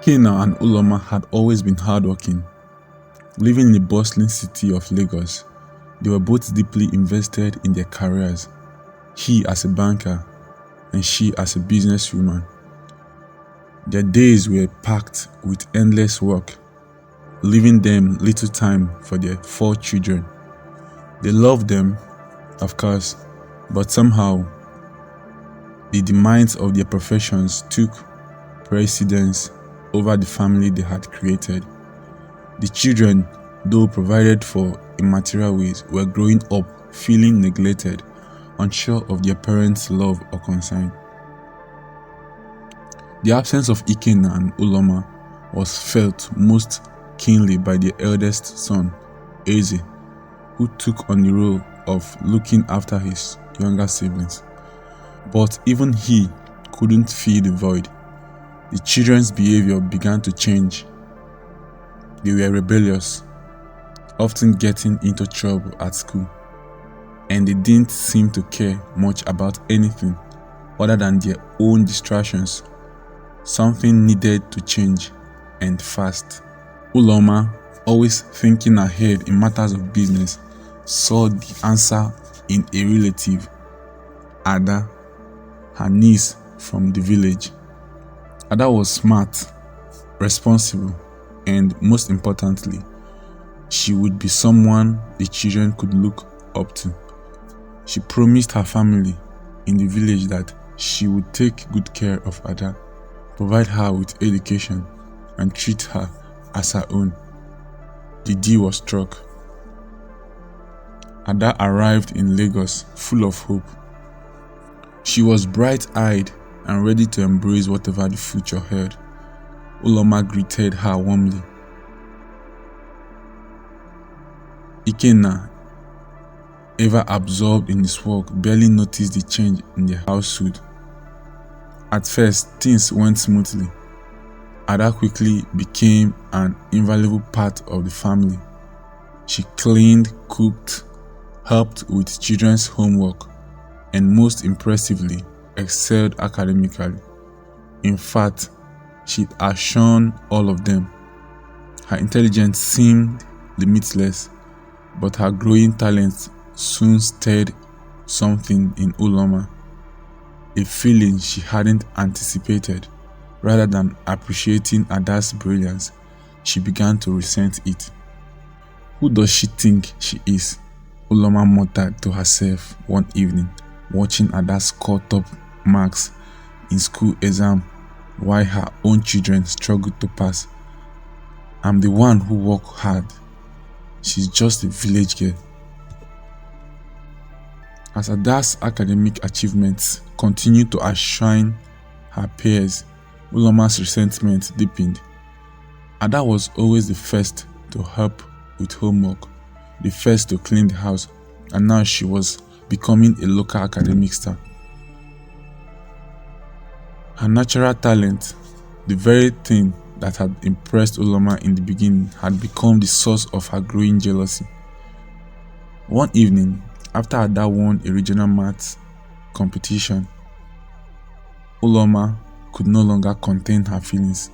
Ikenna and Uloma had always been hardworking. Living in the bustling city of Lagos, they were both deeply invested in their careers, he as a banker and she as a businesswoman. Their days were packed with endless work, leaving them little time for their 4 children. They loved them, of course, but somehow the demands of their professions took precedence over the family they had created. The children, though provided for in material ways, were growing up feeling neglected, unsure of their parents' love or concern. The absence of Ikenna and Uloma was felt most keenly by their eldest son, Eze, who took on the role of looking after his younger siblings. But even he couldn't fill the void. The children's behavior began to change. They were rebellious, often getting into trouble at school, and they didn't seem to care much about anything other than their own distractions. Something needed to change, and fast. Uloma, always thinking ahead in matters of business, saw the answer in a relative, Ada, her niece from the village. Ada was smart, responsible, and most importantly, she would be someone the children could look up to. She promised her family in the village that she would take good care of Ada, provide her with education, and treat her as her own. The deal was struck. Ada arrived in Lagos full of hope. She was bright-eyed and ready to embrace whatever the future held. Uloma greeted her warmly. Ikenna, ever absorbed in his work, barely noticed the change in the household. At first, things went smoothly. Ada quickly became an invaluable part of the family. She cleaned, cooked, helped with children's homework, and most impressively, excelled academically. In fact, she had shown all of them. Her intelligence seemed limitless, but her growing talent soon stirred something in Uloma, a feeling she hadn't anticipated. Rather than appreciating Ada's brilliance, she began to resent it. Who does she think she is? Uloma muttered to herself one evening, watching Ada score top marks in school exam while her own children struggled to pass. I'm the one who worked hard. She's just a village girl. As Ada's academic achievements continued to outshine her peers, Uloma's resentment deepened. Ada was always the first to help with homework, the first to clean the house, and now she was becoming a local academic star. Her natural talent, the very thing that had impressed Uloma in the beginning, had become the source of her growing jealousy. One evening, after Ada won a regional maths competition, Uloma could no longer contain her feelings.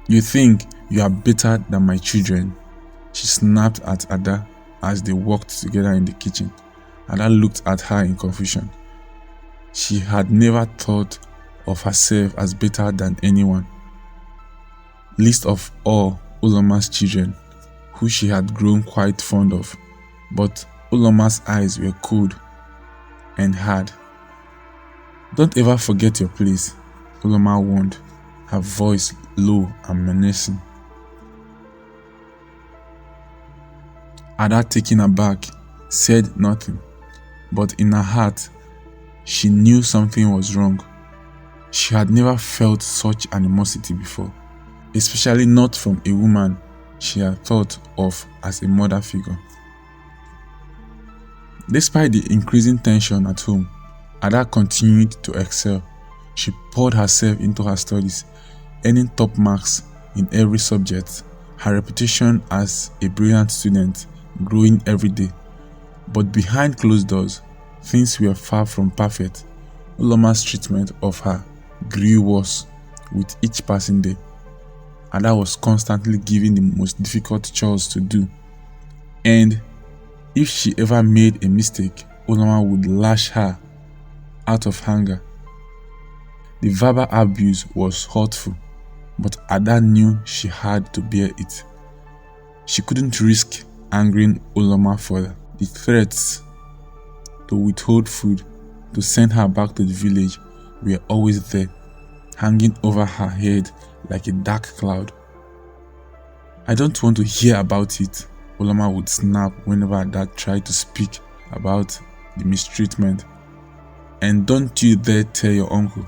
You think you are better than my children? She snapped at Ada as they walked together in the kitchen. Ada looked at her in confusion. She had never thought of herself as better than anyone, least of all Uloma's children, who she had grown quite fond of. But Uloma's eyes were cold and hard. Don't ever forget your place, Uloma warned, her voice low and menacing. Ada, taken aback, said nothing, but in her heart, she knew something was wrong. She had never felt such animosity before, especially not from a woman she had thought of as a mother figure. Despite the increasing tension at home, Ada continued to excel. She poured herself into her studies, earning top marks in every subject, her reputation as a brilliant student growing every day. But behind closed doors, things were far from perfect. Uloma's treatment of her grew worse with each passing day. Ada was constantly given the most difficult chores to do. And if she ever made a mistake, Uloma would lash her out of anger. The verbal abuse was hurtful, but Ada knew she had to bear it. She couldn't risk angering Uloma further. The threats to withhold food, to send her back to the village were always there, hanging over her head like a dark cloud. "I don't want to hear about it," Uloma would snap whenever Ada tried to speak about the mistreatment. "And don't you dare tell your uncle."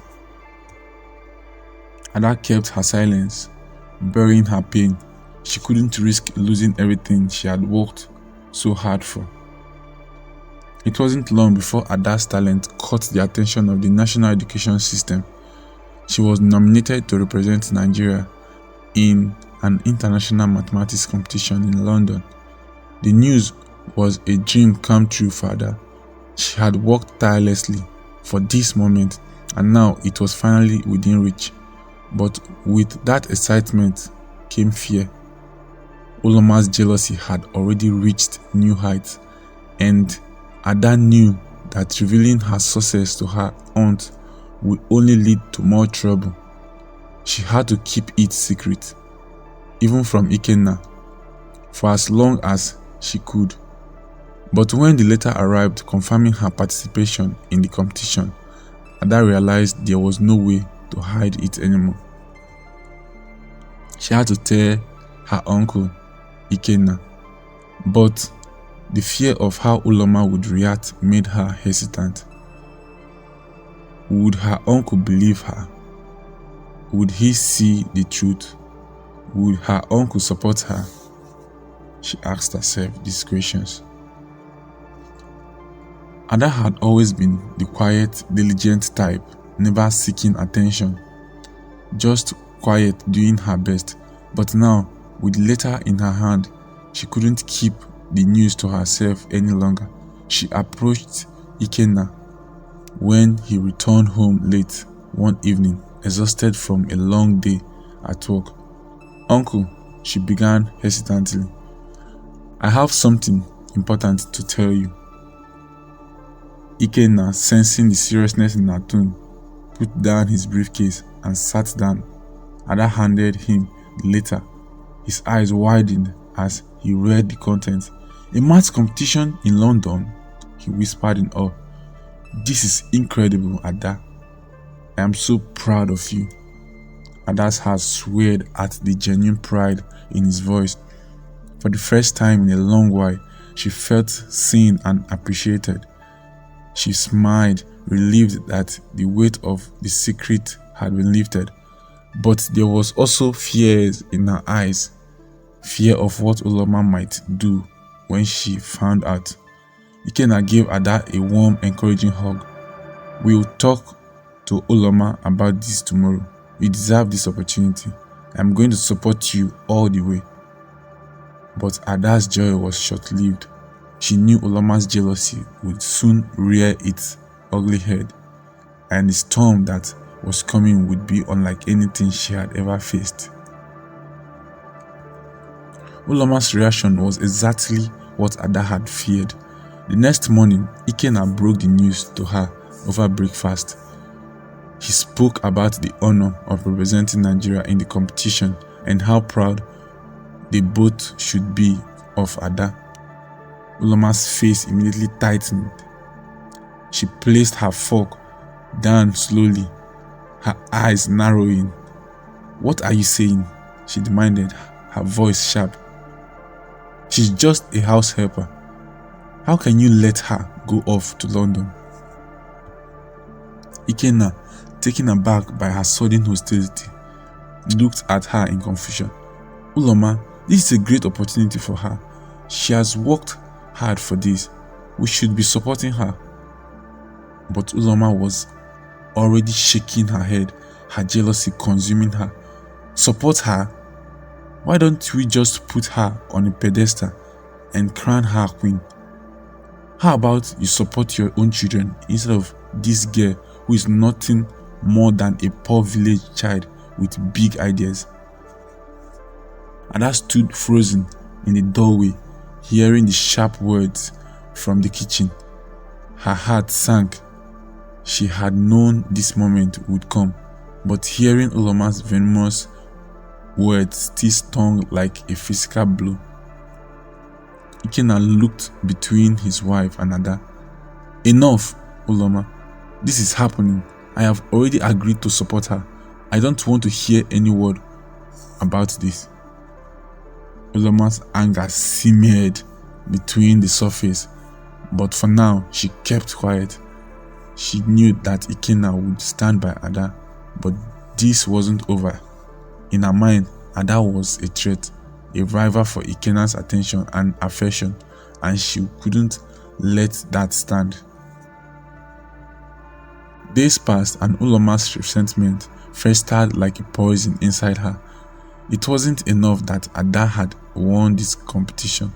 Ada kept her silence, burying her pain. She couldn't risk losing everything she had worked so hard for. It wasn't long before Ada's talent caught the attention of the national education system. She was nominated to represent Nigeria in an international mathematics competition in London. The news was a dream come true for Ada. She had worked tirelessly for this moment, and now it was finally within reach. But with that excitement came fear. Uloma's jealousy had already reached new heights, and Ada knew that revealing her success to her aunt would only lead to more trouble. She had to keep it secret, even from Ikenna, for as long as she could. But when the letter arrived confirming her participation in the competition, Ada realized there was no way to hide it anymore. She had to tell her uncle, Ikenna, but the fear of how Uloma would react made her hesitant. Would her uncle believe her? Would he see the truth? Would her uncle support her? She asked herself these questions. Ada had always been the quiet, diligent type, never seeking attention, just quiet, doing her best. But now, with the letter in her hand, she couldn't keep the news to herself any longer. She approached Ikenna when he returned home late one evening, exhausted from a long day at work. "Uncle," she began hesitantly, "I have something important to tell you." Ikenna, sensing the seriousness in her tone, put down his briefcase and sat down. Ada handed him the letter. His eyes widened as he read the contents. "A maths competition in London?" he whispered in awe. "This is incredible, Ada. I am so proud of you." Ada's heart swelled at the genuine pride in his voice. For the first time in a long while, she felt seen and appreciated. She smiled, relieved that the weight of the secret had been lifted. But there was also fear in her eyes, fear of what Uloma might do when she found out. Ikenna gave Ada a warm, encouraging hug. "We'll talk to Uloma about this tomorrow. You deserve this opportunity. I'm going to support you all the way." But Ada's joy was short-lived. She knew Uloma's jealousy would soon rear its ugly head, and the storm that was coming would be unlike anything she had ever faced. Uloma's reaction was exactly what Ada had feared. The next morning, Ikenna broke the news to her over breakfast. He spoke about the honor of representing Nigeria in the competition and how proud they both should be of Ada. Uloma's face immediately tightened. She placed her fork down slowly, her eyes narrowing. "What are you saying?" she demanded, her voice sharp. "She's just a house helper. How can you let her go off to London?" Ikenna, taken aback by her sudden hostility, looked at her in confusion. "Uloma, this is a great opportunity for her. She has worked hard for this. We should be supporting her." But Uloma was already shaking her head, her jealousy consuming her. "Support her? Why don't we just put her on a pedestal and crown her queen? How about you support your own children instead of this girl who is nothing more than a poor village child with big ideas?" Ada stood frozen in the doorway, hearing the sharp words from the kitchen. Her heart sank. She had known this moment would come, but hearing Uloma's venomous words still stung like a physical blow. Ikenna looked between his wife and Ada. "Enough, Uloma. This is happening. I have already agreed to support her. I don't want to hear any word about this." Uloma's anger simmered between the surface, but for now she kept quiet. She knew that Ikenna would stand by Ada, but this wasn't over. In her mind, Ada was a threat, a rival for Ikenna's attention and affection, and she couldn't let that stand. Days passed and Uloma's resentment festered like a poison inside her. It wasn't enough that Ada had won this competition.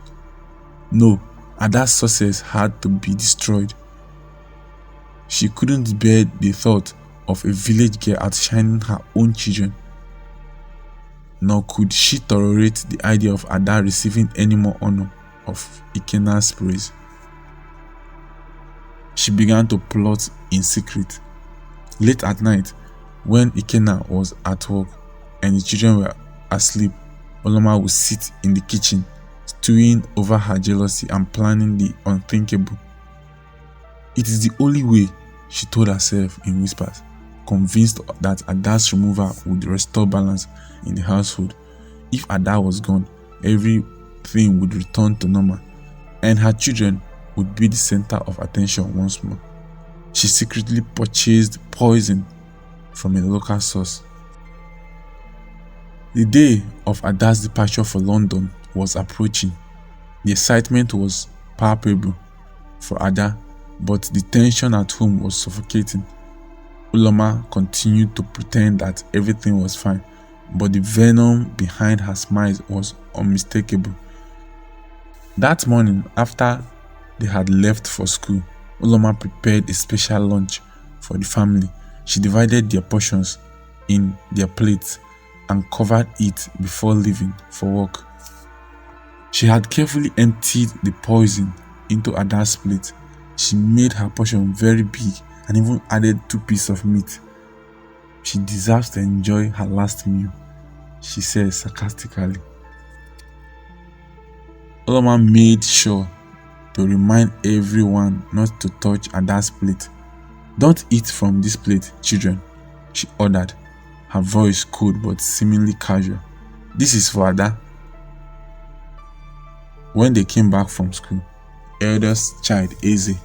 No, Ada's success had to be destroyed. She couldn't bear the thought of a village girl outshining her own children. Nor could she tolerate the idea of Ada receiving any more honor of Ikenna's praise. She began to plot in secret. Late at night, when Ikenna was at work and the children were asleep, Uloma would sit in the kitchen, stewing over her jealousy and planning the unthinkable. "It is the only way," she told herself in whispers, convinced that Ada's removal would restore balance in the household. If Ada was gone, everything would return to normal, and her children would be the center of attention once more. She secretly purchased poison from a local source. The day of Ada's departure for London was approaching. The excitement was palpable for Ada, but the tension at home was suffocating. Uloma continued to pretend that everything was fine, but the venom behind her smiles was unmistakable. That morning, after they had left for school, Uloma prepared a special lunch for the family. She divided their portions in their plates and covered it before leaving for work. She had carefully emptied the poison into Ada's plate. She made her portion very big and even added 2 pieces of meat. "She deserves to enjoy her last meal," she said sarcastically. Uloma made sure to remind everyone not to touch Ada's plate. "Don't eat from this plate, children," she ordered, her voice cold but seemingly casual. "This is for Ada." When they came back from school, eldest child Eze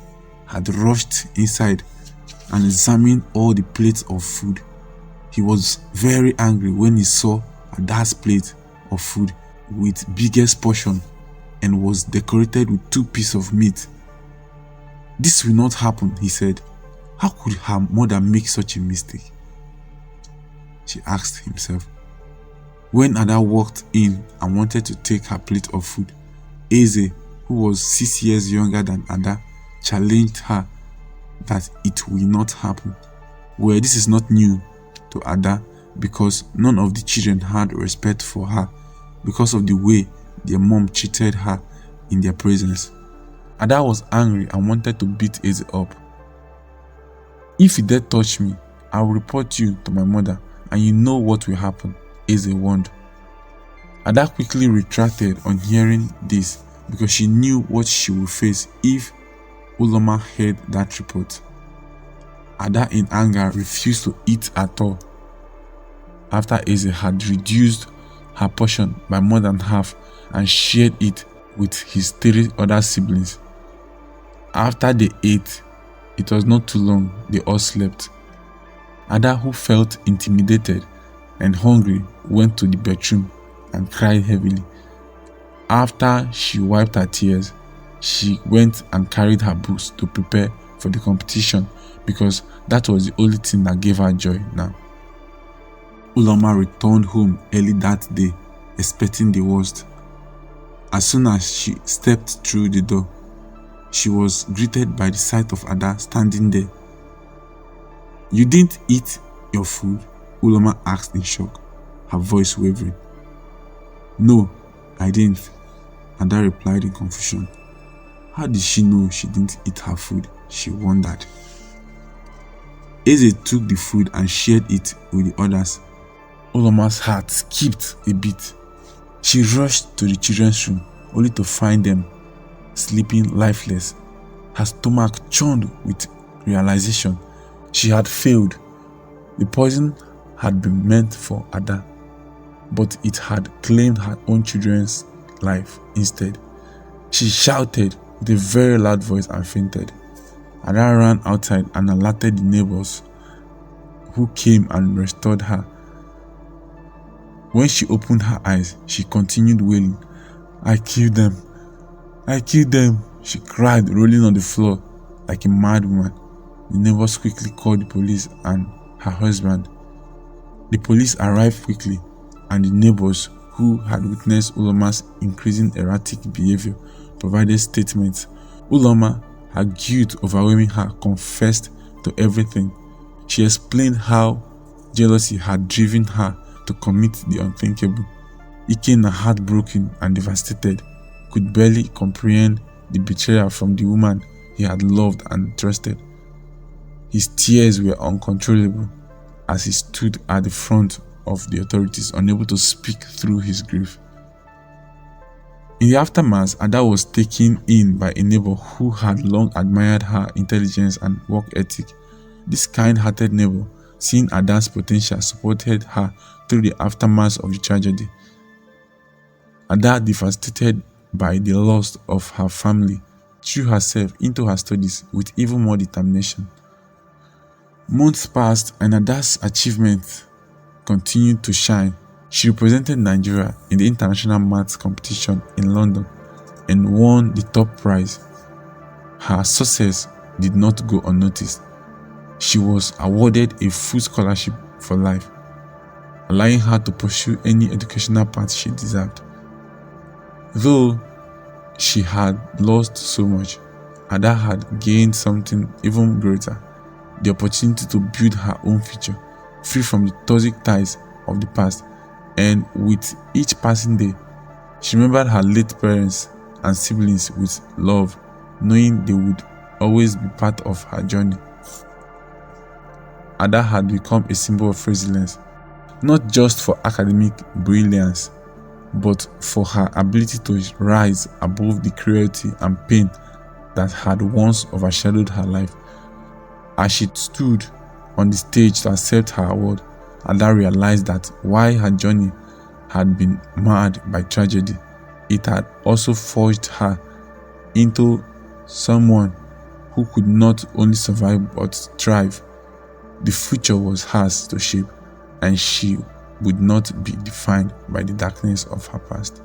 had rushed inside and examined all the plates of food. He was very angry when he saw Ada's plate of food with biggest portion and was decorated with 2 pieces of meat. "This will not happen," he said. "How could her mother make such a mistake?" she asked himself. When Ada walked in and wanted to take her plate of food, Eze, who was 6 years younger than Ada, challenged her that it will not happen. Well, this is not new to Ada because none of the children had respect for her because of the way their mom treated her in their presence. Ada was angry and wanted to beat Eze up. "If you dare touch me, I will report you to my mother and you know what will happen," Eze warned. Ada quickly retracted on hearing this because she knew what she would face if Uloma heard that report. Ada in anger refused to eat at all. After Eze had reduced her portion by more than half and shared it with his 3 other siblings. After they ate, it was not too long, they all slept. Ada, who felt intimidated and hungry, went to the bedroom and cried heavily. After she wiped her tears, she went and carried her books to prepare for the competition because that was the only thing that gave her joy now. Uloma returned home early that day, expecting the worst. As soon as she stepped through the door, she was greeted by the sight of Ada standing there. "You didn't eat your food?" Uloma asked in shock, her voice wavering. No, I didn't, Ada replied in confusion. How did she know she didn't eat her food? She wondered. Eze took the food and shared it with the others. Uloma's heart skipped a beat. She rushed to the children's room, only to find them sleeping lifeless. Her stomach churned with realization. She had failed. The poison had been meant for Ada, but it had claimed her own children's life instead. She shouted with a very loud voice and fainted. Ada ran outside and alerted the neighbors, who came and restored her. When she opened her eyes, she continued wailing. I killed them. I killed them, she cried, rolling on the floor like a mad woman. The neighbors quickly called the police and her husband. The police arrived quickly, and the neighbors who had witnessed Uloma's increasing erratic behavior provided statements. Uloma, her guilt overwhelming her, confessed to everything. She explained how jealousy had driven her to commit the unthinkable. Ikenna, heartbroken and devastated, could barely comprehend the betrayal from the woman he had loved and trusted. His tears were uncontrollable as he stood at the front of the authorities, unable to speak through his grief. In the aftermath, Ada was taken in by a neighbor who had long admired her intelligence and work ethic. This kind-hearted neighbor, seeing Ada's potential, supported her through the aftermath of the tragedy. Ada, devastated by the loss of her family, threw herself into her studies with even more determination. Months passed and Ada's achievements continued to shine. She represented Nigeria in the international maths competition in London and won the top prize. Her success did not go unnoticed. She was awarded a full scholarship for life, allowing her to pursue any educational path she desired. Though she had lost so much, Ada had gained something even greater: the opportunity to build her own future, free from the toxic ties of the past. And with each passing day, she remembered her late parents and siblings with love, knowing they would always be part of her journey. Ada had become a symbol of resilience, not just for academic brilliance, but for her ability to rise above the cruelty and pain that had once overshadowed her life. As she stood on the stage to accept her award, Ada realized that while her journey had been marred by tragedy, it had also forged her into someone who could not only survive but thrive. The future was hers to shape, and she would not be defined by the darkness of her past.